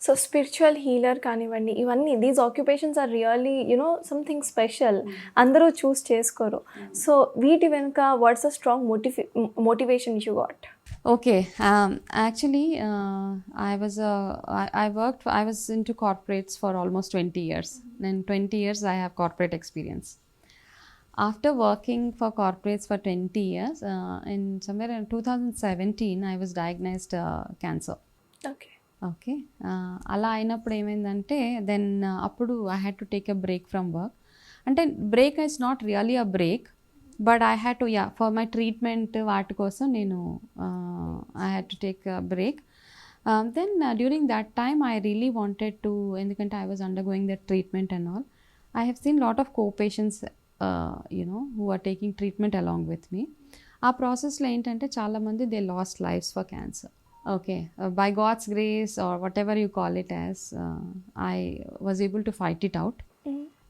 So spiritual healer కానివ్వండి, ఇవన్నీ these occupations are really something special. అందరూ చూస్ చేసుకోరు. సో వీటి వెనుక what's a strong motivation you got? Okay. Actually, I was into corporates for almost 20 years. In 20 years, I have corporate experience. After working for corporates for 20 years, in somewhere in 2017, I was diagnosed cancer. Okay. Okay. అలా అయినప్పుడు ఏమైందంటే then అప్పుడు I had to take a break from work. అంటే break is not really a break, but I had to for my treatment వాటి కోసం నేను I had to take a break. Then during that time I really wanted to, ఎందుకంటే I was undergoing that treatment and all. I have seen lot of co patients who are taking treatment along with me. ఆ ప్రాసెస్లో ఏంటంటే చాలామంది they lost lives for cancer. Okay, by God's grace or whatever you call it as, I was able to fight it out.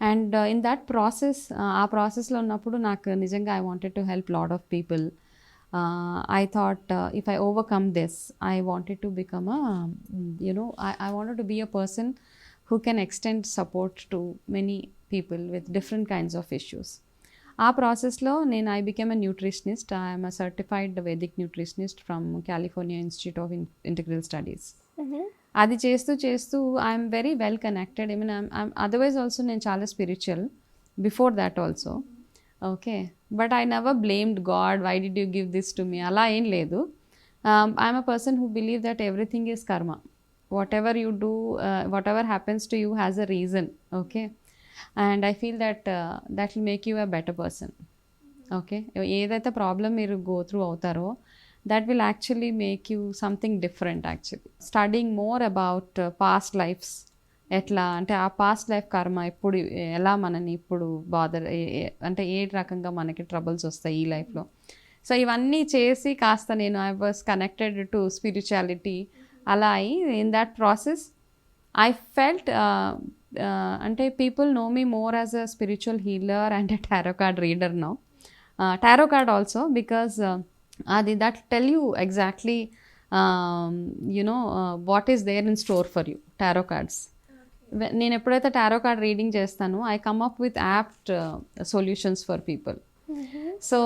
And in that process, ఆ ప్రాసెస్లో ఉన్నప్పుడు నాకు నిజంగా I wanted to help lot of people. I thought if I overcome this, I wanted to become I wanted to be a person who can extend support to many people with different kinds of issues. ఆ ప్రాసెస్లో నేను I became a nutritionist. I'm a certified Vedic nutritionist from California Institute of Integral Studies. అది చేస్తూ చేస్తూ I'm very well connected. I mean I'm otherwise also నేను చాలా spiritual before that also. Okay, but I never blamed God, why did you give this to me, అలా ఏం లేదు. I'm a person who believe that everything is karma. Whatever you do, whatever happens to you has a reason. Okay, and I feel that that will make you a better person. Okay, ఏదైతే problem మీరు go through అవుతారో that will actually make you something different actually. Studying more about past lives, ఎట్లా అంటే ఆ past life కర్మ ఇప్పుడు ఎలా మనని ఇప్పుడు బాదర్ అంటే ఏ రకంగా మనకి ట్రబుల్స్ వస్తాయి ఈ లైఫ్లో. సో ఇవన్నీ చేసి కాస్త నేను I was connected to spirituality. అలా అయి in that process I felt అంటే people know me more as a spiritual healer and a tarot card reader now. Tarot card also because అది that tell you exactly what is there in store for you. Tarot cards నేను ఎప్పుడైతే tarot card reading చేస్తానో I come up with apt solutions for people. So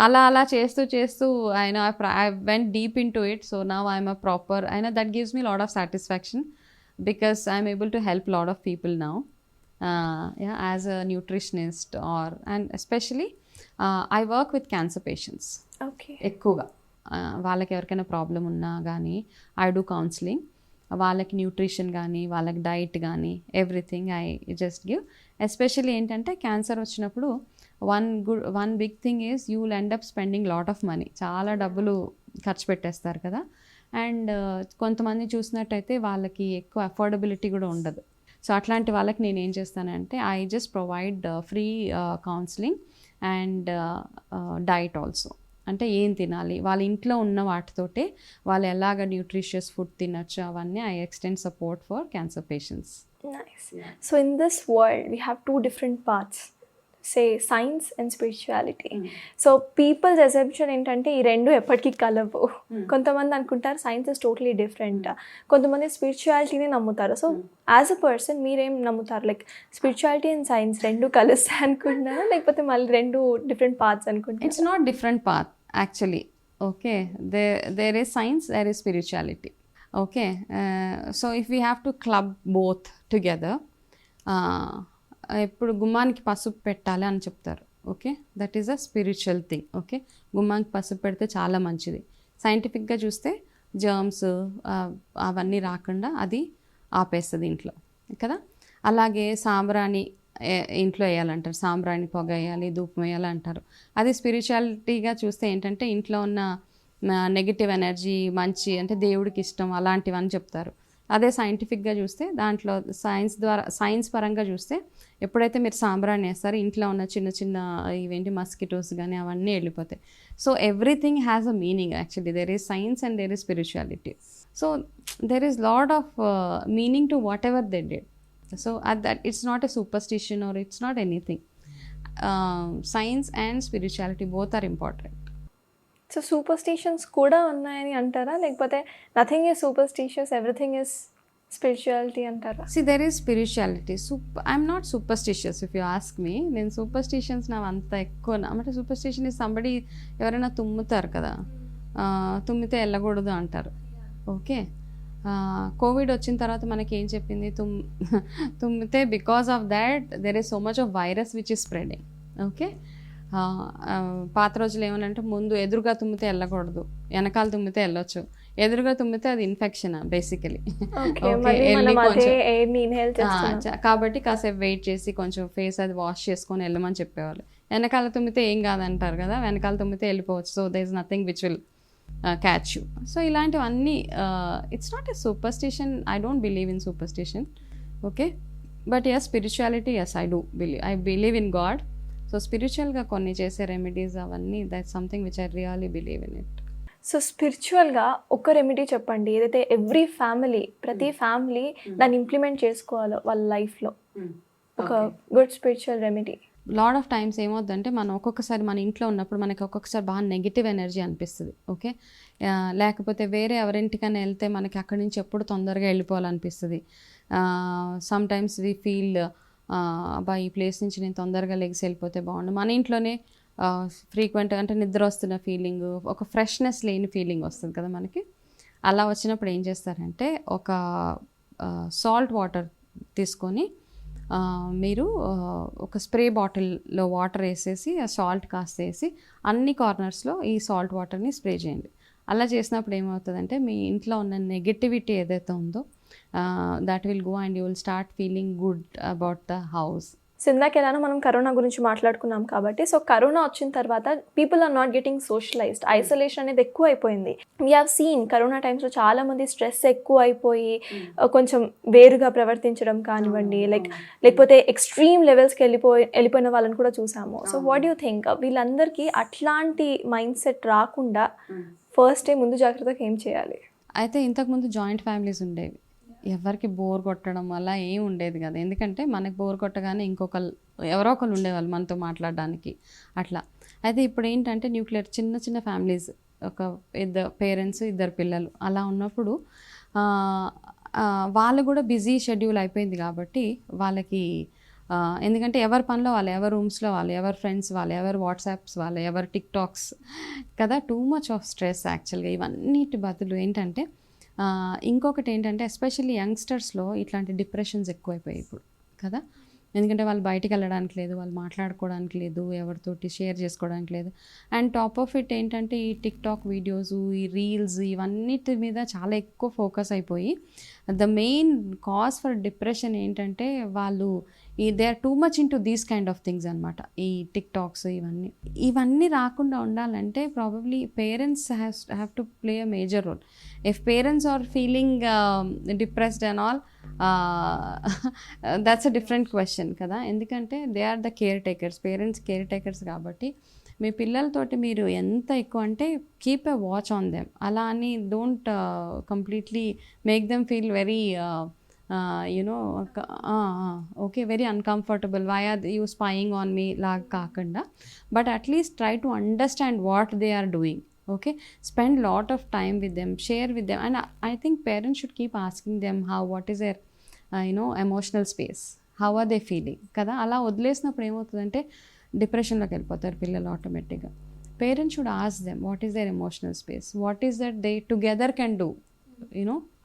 అలా చేస్తూ చేస్తూ I went deep in to it. So now I'm a proper that gives me lot of satisfaction because I'm able to help a lot of people now, as a nutritionist and especially I work with cancer patients. Okay. ఎక్కువగా వాళ్ళకి ఎవరికైనా problem ఉన్నా కానీ I do counselling. వాళ్ళకి nutrition కానీ వాళ్ళకి diet కానీ everything I just give. Especially ఏంటంటే క్యాన్సర్ వచ్చినప్పుడు one big thing is you will end up spending lot of money. చాలా డబ్బులు ఖర్చు పెట్టేస్తారు కదా. అండ్ కొంతమంది చూసినట్టయితే వాళ్ళకి ఎక్కువ అఫోర్డబిలిటీ కూడా ఉండదు. సో అట్లాంటి వాళ్ళకి నేను ఏం చేస్తానంటే I just provide free counselling and diet also. అంటే ఏం తినాలి, వాళ్ళ ఇంట్లో ఉన్న వాటితోటే వాళ్ళు ఎలాగ న్యూట్రిషియస్ ఫుడ్ తినచ్చు అవన్నీ I extend support for cancer patients. Nice. So in this world we have two different paths, say science and spirituality. So people's perception ఏంటంటే ఈ రెండు ఎప్పటికీ కలవు. కొంతమంది అనుకుంటారు సైన్స్ ఇస్ టోటలీ డిఫరెంట్, కొంతమంది స్పిరిచువాలిటీని నమ్ముతారు. సో యాజ్ అ పర్సన్ మీరేం నమ్ముతారు? లైక్ స్పిరిచువాలిటీ అండ్ సైన్స్ రెండు కలుస్తాయి అనుకుంటున్నారా, లేకపోతే మళ్ళీ రెండు డిఫరెంట్ పాత్స్ అనుకుంటారు? It's not different path actually. Okay, there is science, there is spirituality. Okay, so if we have to club both together, ఇప్పుడు గుమ్మానికి పసుపు పెట్టాలి అని చెప్తారు. Okay, that is a spiritual thing. Okay, గుమ్మానికి పసుపు పెడితే చాలా మంచిది. సైంటిఫిక్గా చూస్తే జర్మ్స్ అవన్నీ రాకుండా అది ఆపేస్తుంది ఇంట్లో కదా. అలాగే సాంబ్రాణి ఇంట్లో వేయాలంటారు, సాంబ్రాణి పొగ వేయాలి, ధూపం వేయాలి అంటారు. అది స్పిరిచువాలిటీగా చూస్తే ఏంటంటే ఇంట్లో ఉన్న నెగిటివ్ ఎనర్జీ మంచి అంటే దేవుడికి ఇష్టం అలాంటివని చెప్తారు. అదే సైంటిఫిక్గా చూస్తే దాంట్లో సైన్స్ పరంగా చూస్తే ఎప్పుడైతే మీరు సాంబ్రాన్ని వేస్తారో ఇంట్లో ఉన్న చిన్న చిన్న ఇవేంటి మస్కిటోస్ కానీ అవన్నీ వెళ్ళిపోతాయి. So everything has a meaning actually. There is science and there is spirituality. So there is lot of meaning to whatever they did. So that it's not a superstition or it's not anything. Science and spirituality both are important. So superstitions కూడా ఉన్నాయని అంటారా, లేకపోతే nothing is superstitious, everything is spirituality అంటారా? See, there is spirituality. I'm not superstitious if you ask me. నేను superstitions నా అంత ఎక్కువ అంటే సూపర్స్టిషన్ ఇస్ సంబడి ఎవరైనా తుమ్ముతారు కదా, తుమ్మితే వెళ్ళకూడదు అంటారు. ఓకే, కోవిడ్ వచ్చిన తర్వాత మనకి ఏం చెప్పింది, తుమ్మితే because of that there is so much of virus which is spreading. Okay, పాత రోజులు ఏమనంటే ముందు ఎదురుగా తుమ్మితే వెళ్ళకూడదు, వెనకాల తుమ్మితే వెళ్ళొచ్చు, ఎదురుగా తుమ్మితే అది ఇన్ఫెక్షన్ బేసికలీ. కాబట్టి కాసేపు వెయిట్ చేసి కొంచెం ఫేస్ అది వాష్ చేసుకొని వెళ్ళమని చెప్పేవాళ్ళు. వెనకాల తుమ్మితే ఏం కాదంటారు కదా, వెనకాల తుమ్మితే వెళ్ళిపోవచ్చు. So there is nothing which will catch you. So ఇలాంటివన్నీ it's not a superstition. I don't believe in superstition. Okay, but yes spirituality, yes I believe in God. So స్పిరిచువల్గా కొన్ని చేసే రెమెడీస్ అవన్నీ that's something which I really believe in it. So స్పిరిచువల్గా ఒక remedy చెప్పండి ఏదైతే every family, ప్రతి family దాన్ని ఇంప్లిమెంట్ చేసుకోవాలో వాళ్ళ లైఫ్లో, ఒక good spiritual remedy. Lot of times ఏమవుతుందంటే మనం ఒక్కొక్కసారి మన ఇంట్లో ఉన్నప్పుడు మనకి ఒక్కొక్కసారి బాగా నెగిటివ్ ఎనర్జీ అనిపిస్తుంది. ఓకే, లేకపోతే వేరే ఎవరింటికైనా వెళ్తే మనకి అక్కడి నుంచి ఎప్పుడు తొందరగా వెళ్ళిపోవాలనిపిస్తుంది. సమ్ టైమ్స్ వి ఫీల్ అబ్బా ఈ ప్లేస్ నుంచి నేను తొందరగా లెగిసి వెళ్ళిపోతే బాగుండు. మన ఇంట్లోనే ఫ్రీక్వెంట్గా అంటే నిద్ర వస్తున్న ఫీలింగ్, ఒక ఫ్రెష్నెస్ లేని ఫీలింగ్ వస్తుంది కదా మనకి. అలా వచ్చినప్పుడు ఏం చేస్తారంటే ఒక సాల్ట్ వాటర్ తీసుకొని మీరు ఒక స్ప్రే బాటిల్లో వాటర్ వేసేసి ఆ సాల్ట్ కాస్త వేసి అన్ని కార్నర్స్లో ఈ సాల్ట్ వాటర్ని స్ప్రే చేయండి. అలా చేసినప్పుడు ఏమవుతుందంటే మీ ఇంట్లో ఉన్న నెగటివిటీ ఏదైతే ఉందో that will go and you will start feeling good about the house. So ఇందాక ఎలానో మనం కరోనా గురించి మాట్లాడుకున్నాం కాబట్టి, సో కరోనా వచ్చిన తర్వాత people are not getting socialised, isolation అనేది ఎక్కువ అయిపోయింది. వీ హ్యావ్ సీన్ కరోనా టైమ్స్లో చాలా మంది స్ట్రెస్ ఎక్కువ అయిపోయి కొంచెం వేరుగా ప్రవర్తించడం కానివ్వండి, లేకపోతే ఎక్స్ట్రీమ్ లెవెల్స్కి వెళ్ళిపోయిన వాళ్ళని కూడా చూసాము. సో వాట్ యూ థింక్ వీళ్ళందరికీ అట్లాంటి మైండ్ సెట్ రాకుండా ఫస్ట్ డే ముందు జాగ్రత్తగా ఏం చేయాలి? అయితే ఇంతకుముందు జాయింట్ ఫ్యామిలీస్ ఉండేవి, ఎవరికి బోర్ కొట్టడం వల్ల ఏం ఉండేది కదా. ఎందుకంటే మనకి బోర్ కొట్టగానే ఎవరో ఒకరు ఉండేవాళ్ళు మనతో మాట్లాడడానికి అట్లా. అయితే ఇప్పుడు ఏంటంటే న్యూక్లియర్ చిన్న చిన్న ఫ్యామిలీస్, ఒక ఇద్దరు పేరెంట్స్ ఇద్దరు పిల్లలు అలా ఉన్నప్పుడు వాళ్ళు కూడా బిజీ షెడ్యూల్ అయిపోయింది కాబట్టి వాళ్ళకి ఎందుకంటే ఎవరి పనిలో వాళ్ళు, ఎవరి రూమ్స్లో వాళ్ళు, ఎవరి ఫ్రెండ్స్ వాళ్ళు, ఎవరి వాట్సాప్స్ వాళ్ళు, ఎవరి టిక్టాక్స్ కదా. టూ మచ్ ఆఫ్ స్ట్రెస్ యాక్చువల్గా. ఇవన్నిటి బదులు ఏంటంటే ఇంకొకటి ఏంటంటే ఎస్పెషల్లీ యంగ్స్టర్స్లో ఇట్లాంటి డిప్రెషన్స్ ఎక్కువైపోయాయి ఇప్పుడు కదా. ఎందుకంటే వాళ్ళు బయటికి వెళ్ళడానికి లేదు, వాళ్ళు మాట్లాడుకోవడానికి లేదు, ఎవరితోటి షేర్ చేసుకోవడానికి లేదు. అండ్ టాప్ ఆఫ్ ఇట్ ఏంటంటే ఈ టిక్టాక్ వీడియోస్, ఈ రీల్స్, ఇవన్నిటి మీద చాలా ఎక్కువ ఫోకస్ అయిపోయి the main cause for depression ఏంటంటే వాళ్ళు they are too much into these kind of things అనమాట. ఈ టిక్టాక్స్ ఇవన్నీ రాకుండా ఉండాలంటే probably parents have to play a major role. If parents are feeling depressed and all, that's a different question కదా. ఎందుకంటే they are the caretakers, parents caretakers కాబట్టి మీ పిల్లలతోటి మీరు ఎంత ఎక్కువ అంటే keep a watch on them. అలా అని don't completely make them feel very okay very uncomfortable, why are you spying on me లాగా కాకుండా, but at least try to understand what they are doing. Okay, spend lot of time with them, share with them, and I think parents should keep asking them what is their emotional space, how are they feeling kada. Ala వదిలేసినప్పుడు ఏమవుతుందంటే డిప్రెషన్లోకి వెళ్ళిపోతారు పిల్లలు ఆటోమేటిక్గా. Parents should ask them what is their emotional space, what is that they together can do.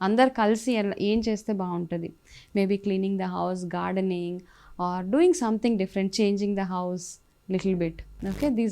అందరు కలిసి ఏం చేస్తే బాగుంటుంది. Maybe cleaning the house, gardening, or doing something different, changing the house little bit. Okay, these